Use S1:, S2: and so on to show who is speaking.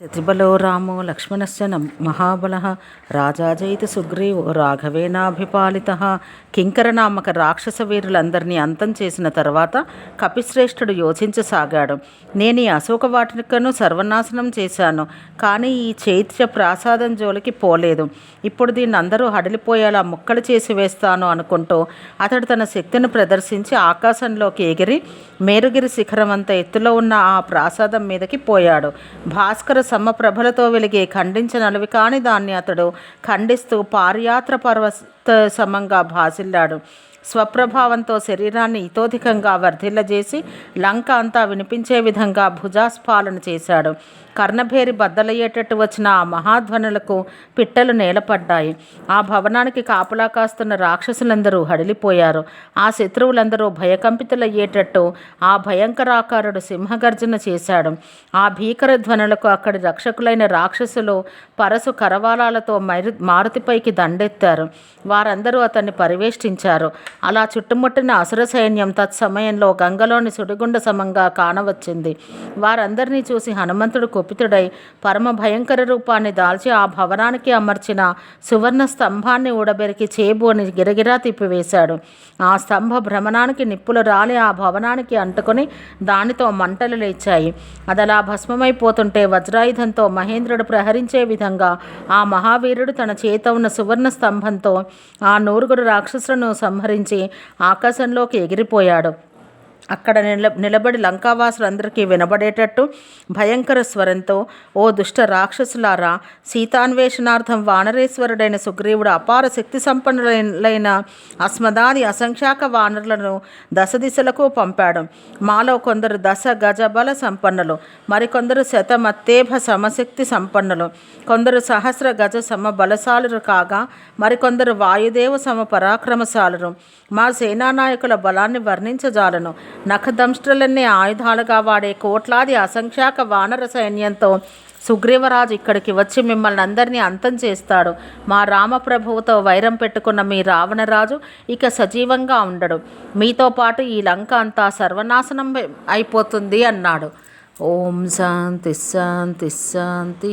S1: శతిబలో రామో లక్ష్మణస్య మహాబల రాజాజయిత సుగ్రీవో రాఘవేనాభిపాలిత. కింకరనామక రాక్షస వీరులందరినీ అంతం చేసిన తర్వాత కపిశ్రేష్ఠుడు యోచించసాగాడు. నేను ఈ అశోక వాటికను సర్వనాశనం చేశాను, కానీ ఈ చైత్య ప్రాసాదం జోలికి పోలేదు. ఇప్పుడు దీన్ని అందరూ హడలిపోయేలా ముక్కలు చేసి వేస్తాను అనుకుంటూ అతడు తన శక్తిని ప్రదర్శించి ఆకాశంలోకి ఎగిరి మేరుగిరి శిఖరం అంత ఎత్తులో ఉన్న ఆ ప్రాసాదం మీదకి పోయాడు. భాస్కర సమప్రభలతో వెలిగే ఖండించనలవి కాని దాన్ని అతడు ఖండిస్తూ పారియాత్ర పర్వత సమంగా భాసిల్లాడు. స్వప్రభావంతో శరీరాన్ని ఇతోధికంగా వర్ధిల్లజేసి లంక అంతా వినిపించే విధంగా భుజాస్ఫాలన చేశాడు. కర్ణభేరి బద్దలయ్యేటట్టు వచ్చిన ఆ మహాధ్వనులకు పిట్టలు నేలపడ్డాయి. ఆ భవనానికి కాపలా కాస్తున్న రాక్షసులందరూ హడిలిపోయారు. ఆ శత్రువులందరూ భయకంపితులయ్యేటట్టు ఆ భయంకరాకారుడు సింహగర్జన చేశాడు. ఆ భీకర ధ్వనులకు అక్కడి రక్షకులైన రాక్షసులు పరసు కరవాలాలతో మారుతిపైకి దండెత్తారు. వారందరూ అతన్ని పరివేష్టించారు. అలా చుట్టుముట్టిన అసుర సైన్యం తత్సమయంలో గంగలోని సుడిగుండ సమంగా కానవచ్చింది. వారందరినీ చూసి హనుమంతుడు కుపితుడై పరమ భయంకర రూపాన్ని దాల్చి ఆ భవనానికి అమర్చిన సువర్ణ స్తంభాన్ని ఊడబెరికి చేబోని గిరగిరా తిప్పివేశాడు. ఆ స్తంభ భ్రమణానికి నిప్పులు రాలి ఆ భవనానికి అంటుకొని దానితో మంటలు లేచాయి. అదలా భస్మమైపోతుంటే వజ్రాయుధంతో మహేంద్రుడు ప్రహరించే విధంగా ఆ మహావీరుడు తన చేత ఉన్న సువర్ణ స్తంభంతో ఆ నూరుగురు రాక్షసులను సంహరించి ఆకాశంలోకి ఎగిరిపోయాడు. అక్కడ నిలబడి లంకావాసులందరికీ వినబడేటట్టు భయంకర స్వరంతో, ఓ దుష్ట రాక్షసులారా, సీతాన్వేషణార్థం వానరేశ్వరుడైన సుగ్రీవుడు అపార శక్తి సంపన్నులైన అస్మదాది అసంఖ్యాక వానరులను దశ దిశలకు పంపాడు. మాలో కొందరు దశ గజ బల సంపన్నులు, మరికొందరు శతమత్తేభ సమశక్తి సంపన్నులు, కొందరు సహస్ర గజ సమ బలశాలురు కాగా మరికొందరు వాయుదేవ సమ పరాక్రమశాలురు. మా సేనానాయకుల బలాన్ని వర్ణించజాలను. నఖదంష్ట్రులన్నీ ఆయుధాలుగా వాడే కోట్లాది అసంఖ్యాక వానర సైన్యంతో సుగ్రీవరాజు ఇక్కడికి వచ్చి మిమ్మల్ని అందరినీ అంతం చేస్తాడు. మా రామప్రభువుతో వైరం పెట్టుకున్న మీ రావణరాజు ఇక సజీవంగా ఉండడు. మీతో పాటు ఈ లంక అంతా సర్వనాశనం అయిపోతుంది అన్నాడు. ఓం శాంతి శాంతి శాంతి.